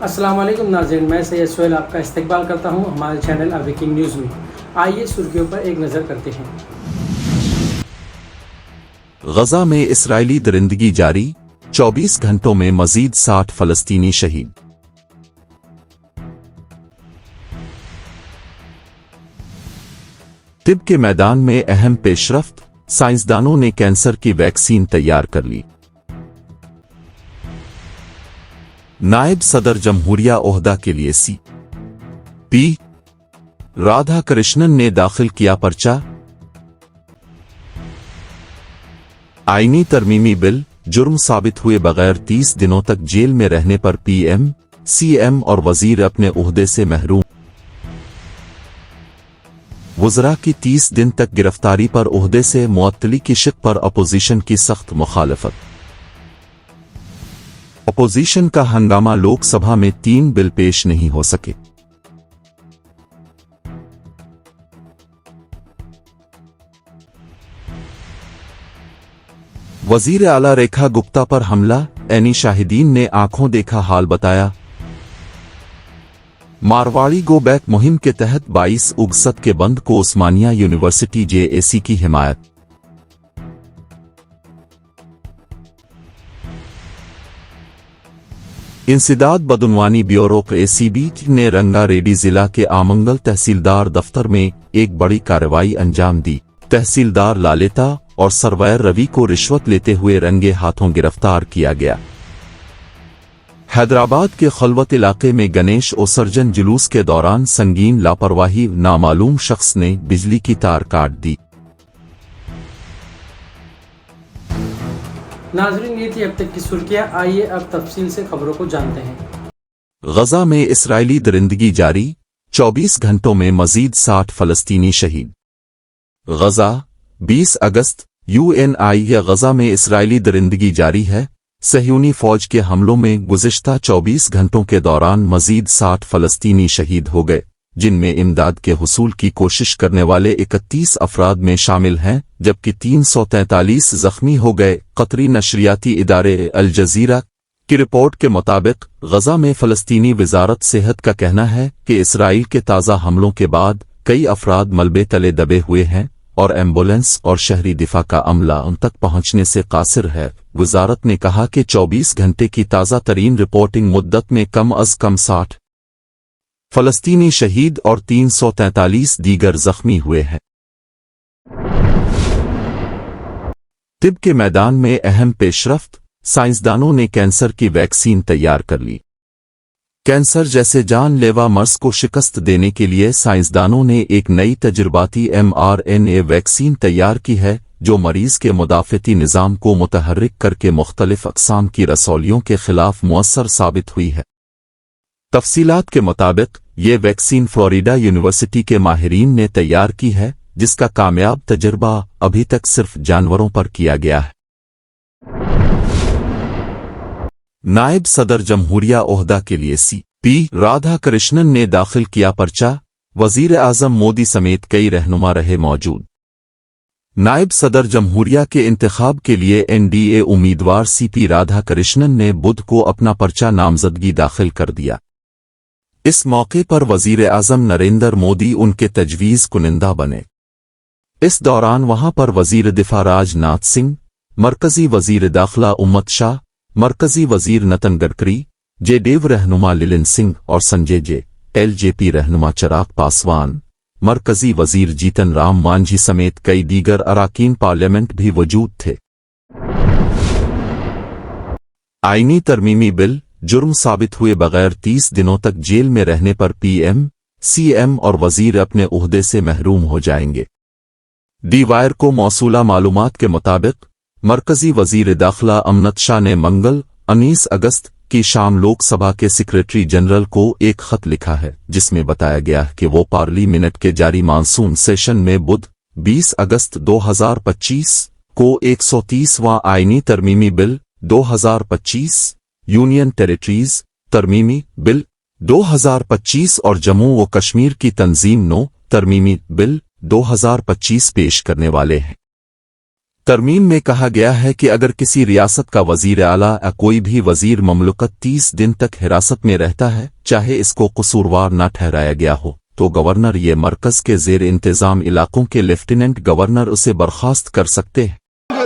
السلام علیکم ناظرین، میں سید سہیل آپ کا استقبال کرتا ہوں ہمارے چینل بریکنگ نیوز میں۔ آئیے سرخیوں پر ایک نظر کرتے ہیں۔ غزہ میں اسرائیلی درندگی جاری، 24 گھنٹوں میں مزید 60 فلسطینی شہید۔ طب کے میدان میں اہم پیش رفت، سائنسدانوں نے کینسر کی ویکسین تیار کر لی۔ نائب صدر جمہوریہ عہدہ کے لیے سی پی رادھا کرشنن نے داخل کیا پرچہ۔ آئینی ترمیمی بل، جرم ثابت ہوئے بغیر 30 دنوں تک جیل میں رہنے پر پی ایم، سی ایم اور وزیر اپنے عہدے سے محروم۔ وزراء کی 30 دن تک گرفتاری پر عہدے سے معطلی کی شق پر اپوزیشن کی سخت مخالفت۔ اپوزیشن کا ہنگامہ، لوک سبھا میں 3 بل پیش نہیں ہو سکے۔ وزیر اعلیٰ ریکھا گپتا پر حملہ، عینی شاہدین نے آنکھوں دیکھا حال بتایا۔ مارواڑی گو بیک مہم کے تحت 22 اگست کے بند کو عثمانیہ یونیورسٹی JAC کی حمایت۔ انسداد بدعنوانی بیورو ACB نے رنگا ریڈی ضلع کے آمنگل تحصیلدار دفتر میں ایک بڑی کارروائی انجام دی۔ تحصیلدار لالتا اور سرویر روی کو رشوت لیتے ہوئے رنگے ہاتھوں گرفتار کیا گیا۔ حیدرآباد کے خلوت علاقے میں گنیش وسرجن جلوس کے دوران سنگین لاپرواہی، نامعلوم شخص نے بجلی کی تار کاٹ دی۔ ناظرین، یہ تھی اب تک کی سرخیاں، آئیے اب تفصیل سے خبروں کو جانتے ہیں۔ غزہ میں اسرائیلی درندگی جاری، 24 گھنٹوں میں مزید 60 فلسطینی شہید۔ غزہ، 20 اگست، UNI غزہ میں اسرائیلی درندگی جاری ہے۔ صہیونی فوج کے حملوں میں گزشتہ 24 گھنٹوں کے دوران مزید 60 فلسطینی شہید ہو گئے، جن میں امداد کے حصول کی کوشش کرنے والے 31 افراد میں شامل ہیں، جبکہ 343 زخمی ہو گئے۔ قطری نشریاتی ادارے الجزیرہ کی رپورٹ کے مطابق غزہ میں فلسطینی وزارت صحت کا کہنا ہے کہ اسرائیل کے تازہ حملوں کے بعد کئی افراد ملبے تلے دبے ہوئے ہیں اور ایمبولینس اور شہری دفاع کا عملہ ان تک پہنچنے سے قاصر ہے۔ وزارت نے کہا کہ 24 گھنٹے کی تازہ ترین رپورٹنگ مدت میں کم از کم 60 فلسطینی شہید اور 343 دیگر زخمی ہوئے ہیں۔ طب کے میدان میں اہم پیش رفت، سائنسدانوں نے کینسر کی ویکسین تیار کر لی۔ کینسر جیسے جان لیوا مرض کو شکست دینے کے لیے سائنسدانوں نے ایک نئی تجرباتی mRNA ویکسین تیار کی ہے، جو مریض کے مدافعتی نظام کو متحرک کر کے مختلف اقسام کی رسولیوں کے خلاف مؤثر ثابت ہوئی ہے۔ تفصیلات کے مطابق یہ ویکسین فلوریڈا یونیورسٹی کے ماہرین نے تیار کی ہے، جس کا کامیاب تجربہ ابھی تک صرف جانوروں پر کیا گیا ہے۔ نائب صدر جمہوریہ عہدہ کے لیے سی پی رادھا کرشنن نے داخل کیا پرچہ، وزیر اعظم مودی سمیت کئی رہنما رہے موجود۔ نائب صدر جمہوریہ کے انتخاب کے لیے NDA امیدوار سی پی رادھا کرشنن نے بدھ کو اپنا پرچہ نامزدگی داخل کر دیا۔ اس موقع پر وزیر اعظم نریندر مودی ان کے تجویز کنندہ بنے۔ اس دوران وہاں پر وزیر دفاع راج ناتھ سنگھ، مرکزی وزیر داخلہ امت شاہ، مرکزی وزیر نتن گڈکری، JDU رہنما للن سنگھ اور سنجے LJP رہنما چراغ پاسوان، مرکزی وزیر جیتن رام مانجھی سمیت کئی دیگر اراکین پارلیمنٹ بھی موجود تھے۔ آئینی ترمیمی بل، جرم ثابت ہوئے بغیر 30 دنوں تک جیل میں رہنے پر PM، CM اور وزیر اپنے عہدے سے محروم ہو جائیں گے۔ ڈی وائر کو موصولہ معلومات کے مطابق مرکزی وزیر داخلہ امت شاہ نے منگل 19 اگست کی شام لوک سبھا کے سیکریٹری جنرل کو ایک خط لکھا ہے، جس میں بتایا گیا کہ وہ پارلیمنٹ کے جاری مانسون سیشن میں بدھ 20 اگست 2025 کو 130واں آئینی ترمیمی بل 2025 یونین ٹیریٹریز ترمیمی بل 2025 اور جموں و کشمیر کی تنظیم 9 ترمیمی بل 2025 پیش کرنے والے ہیں۔ ترمیم میں کہا گیا ہے کہ اگر کسی ریاست کا وزیر اعلیٰ یا کوئی بھی وزیر مملکت 30 دن تک حراست میں رہتا ہے چاہے اس کو قصوروار نہ ٹھہرایا گیا ہو تو گورنر یہ مرکز کے زیر انتظام علاقوں کے لیفٹیننٹ گورنر اسے برخاست کر سکتے ہیں۔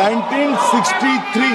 1963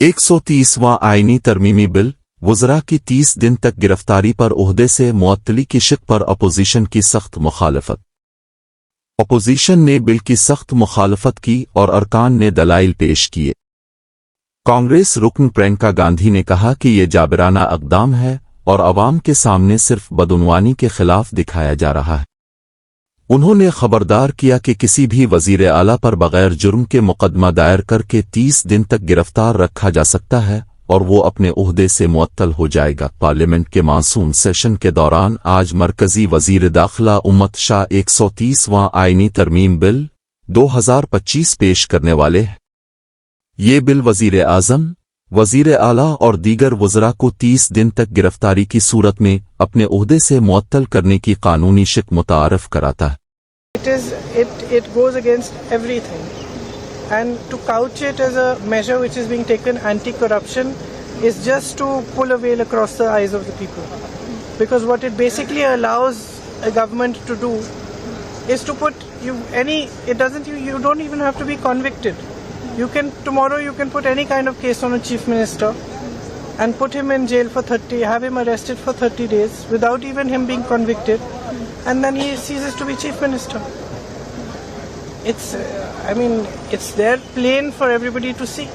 130واں آئینی ترمیمی بل وزراء کی 30 دن تک گرفتاری پر عہدے سے معطلی کی شق پر اپوزیشن کی سخت مخالفت۔ اپوزیشن نے بل کی سخت مخالفت کی اور ارکان نے دلائل پیش کیے۔ کانگریس رکن پرینکا گاندھی نے کہا کہ یہ جابرانہ اقدام ہے اور عوام کے سامنے صرف بدعنوانی کے خلاف دکھایا جا رہا ہے۔ انہوں نے خبردار کیا کہ کسی بھی وزیر اعلیٰ پر بغیر جرم کے مقدمہ دائر کر کے 30 دن تک گرفتار رکھا جا سکتا ہے اور وہ اپنے عہدے سے معطل ہو جائے گا۔ پارلیمنٹ کے مانسون سیشن کے دوران آج مرکزی وزیر داخلہ امت شاہ 130واں آئینی ترمیم بل 2025 پیش کرنے والے ہیں۔ یہ بل وزیر اعظم، وزیر اعلیٰ اور دیگر وزراء کو 30 دن تک گرفتاری کی صورت میں اپنے عہدے سے معطل کرنے کی قانونی شق متعارف کراتا ہے۔ It goes against everything, and to couch it as a measure which is being taken anti-corruption is just to pull a veil across the eyes of the people, because what it basically allows a government to do is to put you don't even have to be convicted. Tomorrow you can put any kind of case on a chief minister and put him in jail for have him arrested for 30 days without even him being convicted, and then he ceases to be chief minister. It's there plain for everybody to see.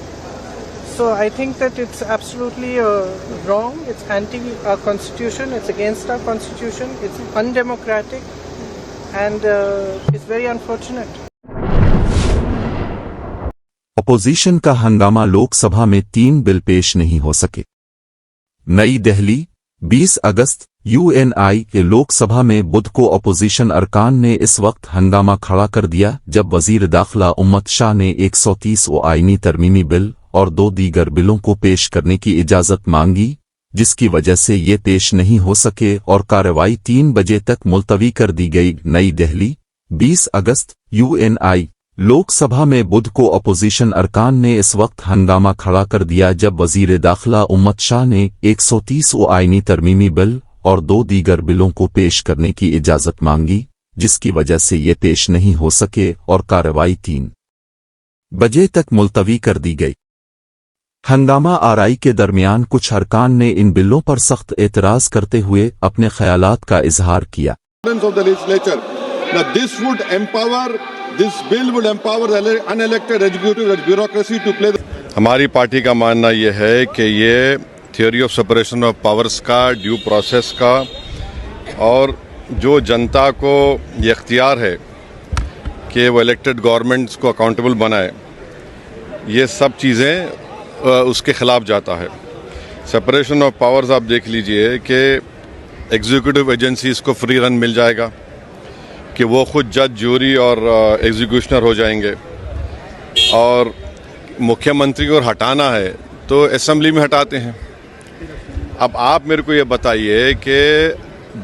So I think that it's absolutely wrong. It's anti our constitution. It's against our constitution. It's undemocratic, and it's very unfortunate. Opposition کا ہنگامہ لوک سبھا میں 3 بل پیش نہیں ہو سکے۔ نئی دہلی 20 اگست UNI کے لوک سبھا میں بدھ کو اپوزیشن ارکان نے اس وقت ہنگامہ کھڑا کر دیا جب وزیر داخلہ امت شاہ نے 130واں آئینی ترمیمی بل اور 2 دیگر بلوں کو پیش کرنے کی اجازت مانگی، جس کی وجہ سے یہ پیش نہیں ہو سکے اور کارروائی 3 بجے تک ملتوی کر دی گئی۔ نئی دہلی 20 اگست UNI لوک سبھا میں بدھ کو اپوزیشن ارکان نے اس وقت ہنگامہ کھڑا کر دیا جب وزیر داخلہ امت شاہ نے 130واں آئینی ترمیمی بل اور 2 دیگر بلوں کو پیش کرنے کی اجازت مانگی، جس کی وجہ سے یہ پیش نہیں ہو سکے اور کارروائی 3 بجے تک ملتوی کر دی گئی۔ ہنگامہ آرائی کے درمیان کچھ ارکان نے ان بلوں پر سخت اعتراض کرتے ہوئے اپنے خیالات کا اظہار کیا۔ This bill would empower the unelected executive bureaucracy to play ہماری پارٹی کا ماننا یہ ہے کہ یہ theory of separation of powers کا، ڈیو پروسیس کا، اور جو جنتا کو یہ اختیار ہے کہ وہ الیکٹڈ گورنمنٹس کو اکاؤنٹیبل بنائے، یہ سب چیزیں اس کے خلاف جاتا ہے۔ سپریشن آف پاورز آپ دیکھ لیجئے کہ ایگزیکٹو ایجنسیز کو فری رن مل جائے گا کہ وہ خود جج، جوری اور ایگزیکیوشنر ہو جائیں گے، اور مکھیہ منتری کو ہٹانا ہے تو اسمبلی میں ہٹاتے ہیں۔ اب آپ میرے کو یہ بتائیے کہ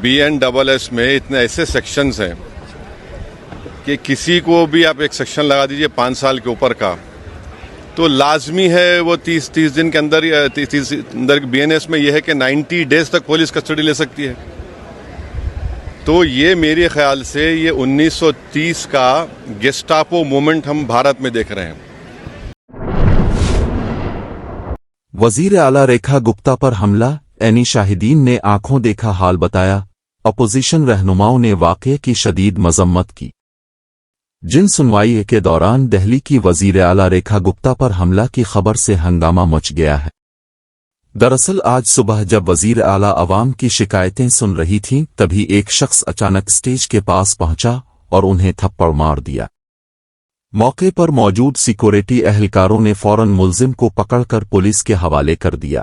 BNSS میں اتنے ایسے سیکشنز ہیں کہ کسی کو بھی آپ ایک سیکشن لگا دیجئے 5 سال کے اوپر کا تو لازمی ہے وہ 30 دن کے اندر BNS میں یہ ہے کہ 90 ڈیز تک پولیس کسٹڈی لے سکتی ہے۔ تو یہ میرے خیال سے یہ 1930 کا گیسٹاپو مومنٹ ہم بھارت میں دیکھ رہے ہیں۔ وزیر اعلیٰ ریکھا گپتا پر حملہ، عینی شاہدین نے آنکھوں دیکھا حال بتایا۔ اپوزیشن رہنماؤں نے واقعے کی شدید مذمت کی۔ جن سنوائی کے دوران دہلی کی وزیر اعلیٰ ریکھا گپتا پر حملہ کی خبر سے ہنگامہ مچ گیا ہے۔ دراصل آج صبح جب وزیر اعلیٰ عوام کی شکایتیں سن رہی تھیں تبھی ایک شخص اچانک سٹیج کے پاس پہنچا اور انہیں تھپڑ مار دیا۔ موقع پر موجود سیکورٹی اہلکاروں نے فوراً ملزم کو پکڑ کر پولیس کے حوالے کر دیا۔